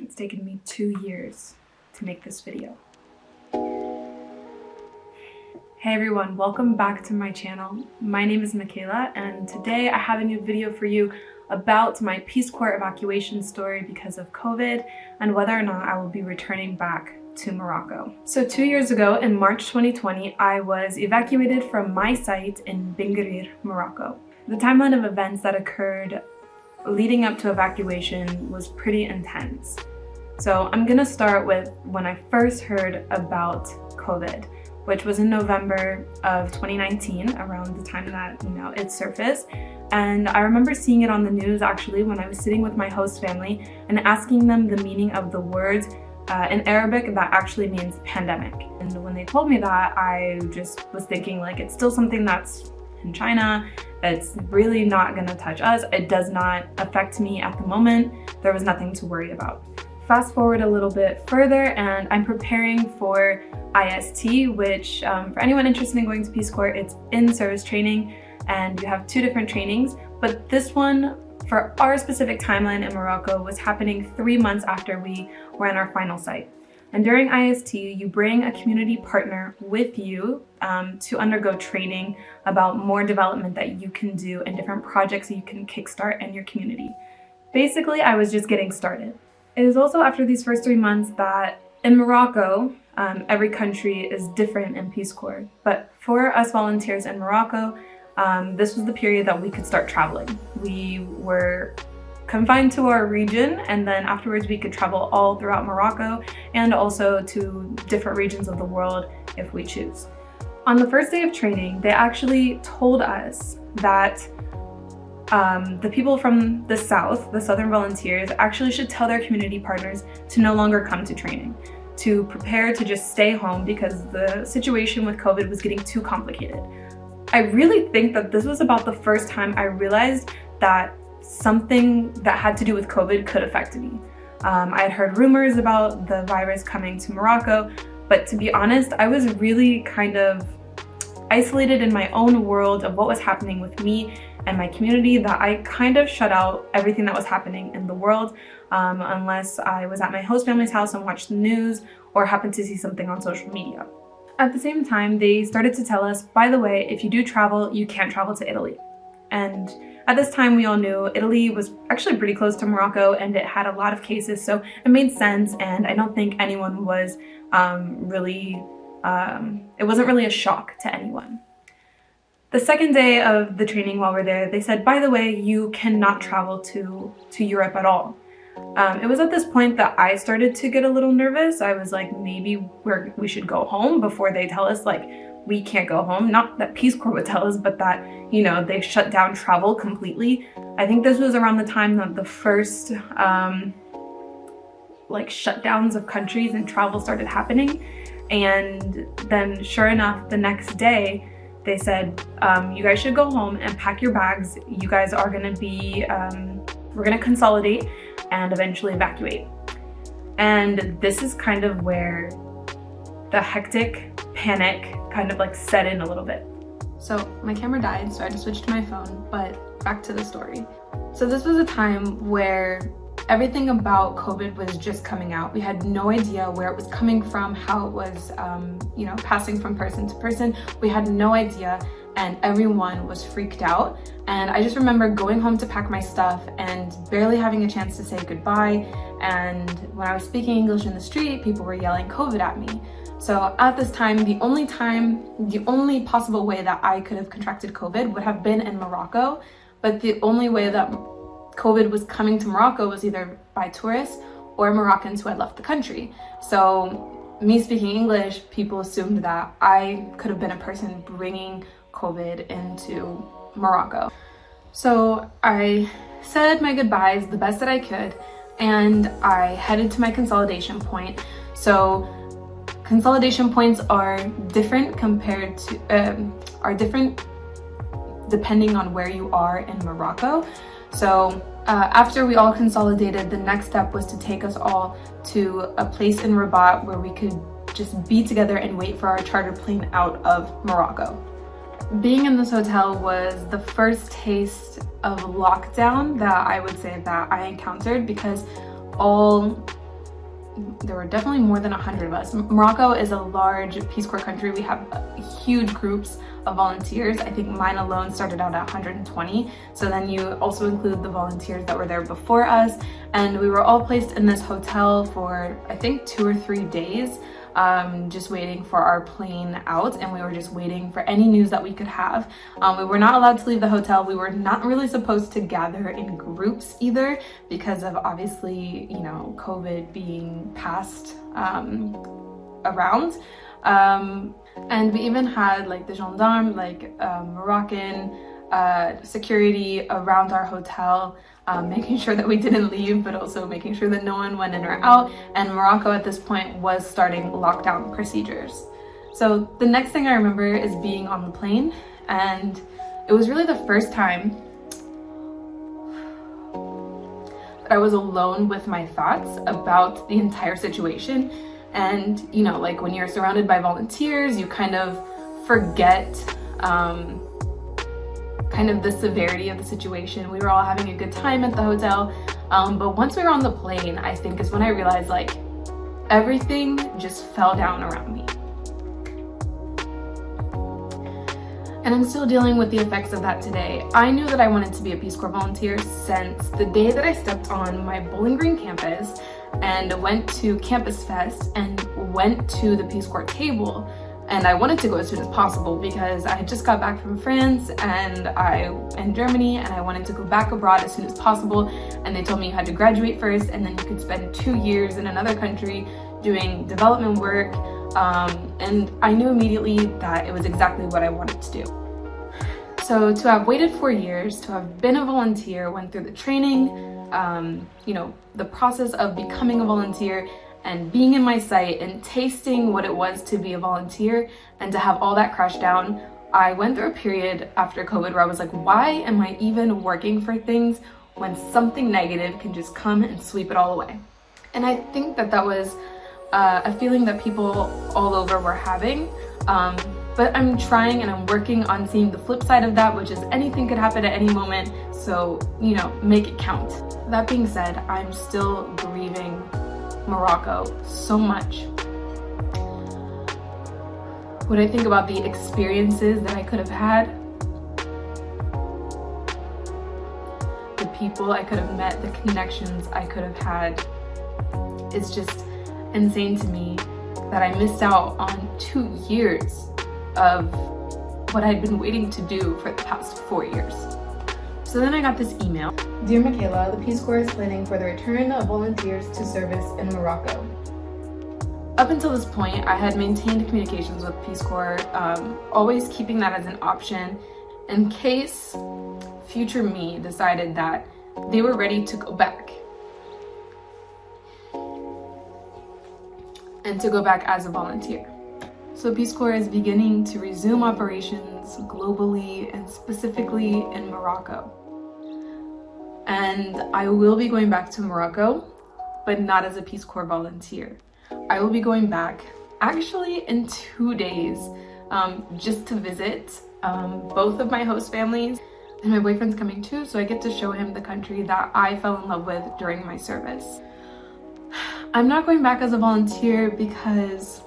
It's taken me 2 years to make this video. Hey everyone, welcome back to my channel. My name is Michaela, and today I have a new video for you about my Peace Corps evacuation story because of COVID and whether or not I will be returning back to Morocco. So 2 years ago, in March 2020, I was evacuated from my site in Benguerir, Morocco. The timeline of events that occurred leading up to evacuation was pretty intense. So I'm gonna start with when I first heard about COVID, which was in November of 2019, around the time that, it surfaced. And I remember seeing it on the news actually when I was sitting with my host family and asking them the meaning of the words in Arabic that actually means pandemic. And when they told me that, I just was thinking like, it's still something that's in China. It's really not gonna touch us. It does not affect me at the moment. There was nothing to worry about. Fast forward a little bit further and I'm preparing for IST, which for anyone interested in going to Peace Corps, it's in-service training and you have 2 different trainings, but this one for our specific timeline in Morocco was happening 3 months after we were in our final site. And during IST, you bring a community partner with you to undergo training about more development that you can do and different projects that you can kickstart in your community. Basically, I was just getting started. It is also after these first 3 months that in Morocco, every country is different in Peace Corps. But for us volunteers in Morocco, this was the period that we could start traveling. We were confined to our region, and then afterwards we could travel all throughout Morocco and also to different regions of the world if we choose. On the first day of training, they actually told us that the people from the south, the southern volunteers, actually should tell their community partners to no longer come to training, to prepare to just stay home because the situation with COVID was getting too complicated. I really think that this was about the first time I realized that something that had to do with COVID could affect me. I had heard rumors about the virus coming to Morocco, but to be honest, I was really kind of isolated in my own world of what was happening with me and my community, that I kind of shut out everything that was happening in the world unless I was at my host family's house and watched the news or happened to see something on social media. At the same time, they started to tell us, by the way, if you do travel, you can't travel to Italy. And at this time, we all knew Italy was actually pretty close to Morocco and it had a lot of cases, so it made sense, and I don't think anyone was it wasn't really a shock to anyone. The second day of the training while we're there, they said, by the way, you cannot travel to Europe at all. It was at this point that I started to get a little nervous. I was like, maybe we should go home before they tell us like we can't go home. Not that Peace Corps would tell us, but that, they shut down travel completely. I think this was around the time that the first shutdowns of countries and travel started happening. And then sure enough, the next day, they said, you guys should go home and pack your bags. You guys are gonna be, we're gonna consolidate and eventually evacuate. And this is kind of where the hectic panic kind of set in a little bit. So my camera died, so I had to switch to my phone, but back to the story. So this was a time where everything about COVID was just coming out. We had no idea where it was coming from, how it was, passing from person to person. We had no idea, and everyone was freaked out. And I just remember going home to pack my stuff and barely having a chance to say goodbye. And when I was speaking English in the street, people were yelling COVID at me. So at this time, the only possible way that I could have contracted COVID would have been in Morocco, but the only way that COVID was coming to Morocco was either by tourists or Moroccans who had left the country. So me speaking English, people assumed that I could have been a person bringing COVID into Morocco. So I said my goodbyes the best that I could, and I headed to my consolidation point. So consolidation points are different depending on where you are in Morocco. So after we all consolidated, the next step was to take us all to a place in Rabat where we could just be together and wait for our charter plane out of Morocco. Being in this hotel was the first taste of lockdown that I would say that I encountered, because all there were definitely more than 100 of us. Morocco is a large Peace Corps country. We have huge groups of volunteers. I think mine alone started out at 120. So then you also include the volunteers that were there before us. And we were all placed in this hotel for, I think, 2 or 3 days, just waiting for our plane out, and we were just waiting for any news that we could have. We were not allowed to leave the hotel. We were not really supposed to gather in groups either, because of obviously, you know, COVID being passed around. And we even had like the gendarme, like Moroccan security around our hotel, making sure that we didn't leave, but also making sure that no one went in or out. And Morocco at this point was starting lockdown procedures. So the next thing I remember is being on the plane, and it was really the first time that I was alone with my thoughts about the entire situation. And, you know, like when you're surrounded by volunteers, you kind of forget kind of the severity of the situation. We were all having a good time at the hotel, but once we were on the plane, I think is when I realized like everything just fell down around me. And I'm still dealing with the effects of that today. I knew that I wanted to be a Peace Corps volunteer since the day that I stepped on my Bowling Green campus and went to Campus Fest and went to the Peace Corps table. And I wanted to go as soon as possible because I had just got back from France and Germany, and I wanted to go back abroad as soon as possible. And they told me you had to graduate first, and then you could spend 2 years in another country doing development work. And I knew immediately that it was exactly what I wanted to do. So to have waited 4 years, to have been a volunteer, went through the training, you know, the process of becoming a volunteer, and being in my sight and tasting what it was to be a volunteer, and to have all that crash down, I went through a period after COVID where I was like, why am I even working for things when something negative can just come and sweep it all away? And I think that that was a feeling that people all over were having. But I'm trying and I'm working on seeing the flip side of that, which is anything could happen at any moment. So, you know, make it count. That being said, I'm still grieving Morocco so much. When I think about the experiences that I could have had, the people I could have met, the connections I could have had, it's just insane to me that I missed out on 2 years of what I'd been waiting to do for the past 4 years. So then I got this email. Dear Michaela, the Peace Corps is planning for the return of volunteers to service in Morocco. Up until this point, I had maintained communications with Peace Corps, always keeping that as an option in case future me decided that they were ready to go back. And to go back as a volunteer. So Peace Corps is beginning to resume operations globally and specifically in Morocco. And I will be going back to Morocco, but not as a Peace Corps volunteer. I will be going back actually in 2 days, just to visit both of my host families. And my boyfriend's coming too, so I get to show him the country that I fell in love with during my service. I'm not going back as a volunteer because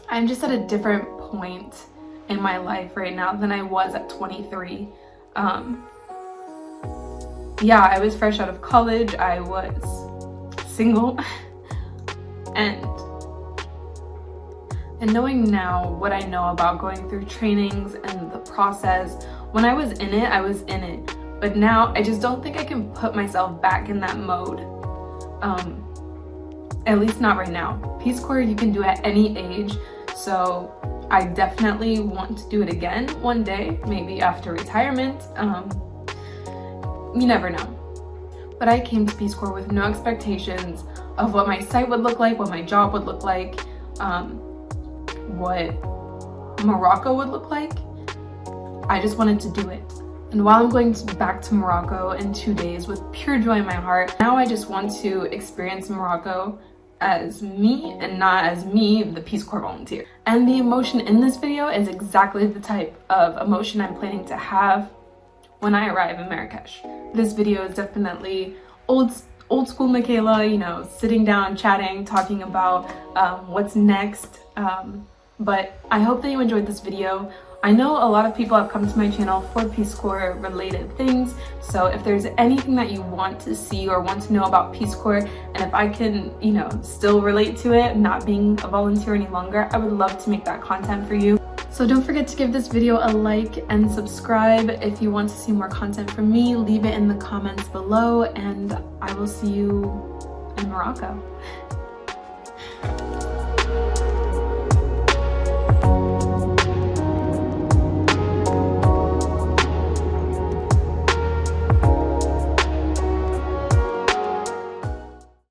I'm just at a different point in my life right now than I was at 23. Yeah, I was fresh out of college, I was single, and knowing now what I know about going through trainings and the process, when I was in it, I was in it. But now I just don't think I can put myself back in that mode. At least not right now. Peace Corps you can do at any age, so I definitely want to do it again one day, maybe after retirement. You never know. But I came to Peace Corps with no expectations of what my site would look like, what my job would look like, what Morocco would look like. I just wanted to do it. And while I'm going back to Morocco in 2 days with pure joy in my heart, now I just want to experience Morocco as me and not as me, the Peace Corps volunteer. And the emotion in this video is exactly the type of emotion I'm planning to have when I arrive in Marrakesh. This video is definitely old old school Michaela, you know, sitting down, chatting, talking about what's next. But I hope that you enjoyed this video. I know a lot of people have come to my channel for Peace Corps related things, so if there's anything that you want to see or want to know about Peace Corps, and if I can, you know, still relate to it, not being a volunteer any longer, I would love to make that content for you. So don't forget to give this video a like and subscribe. If you want to see more content from me, leave it in the comments below, and I will see you in Morocco.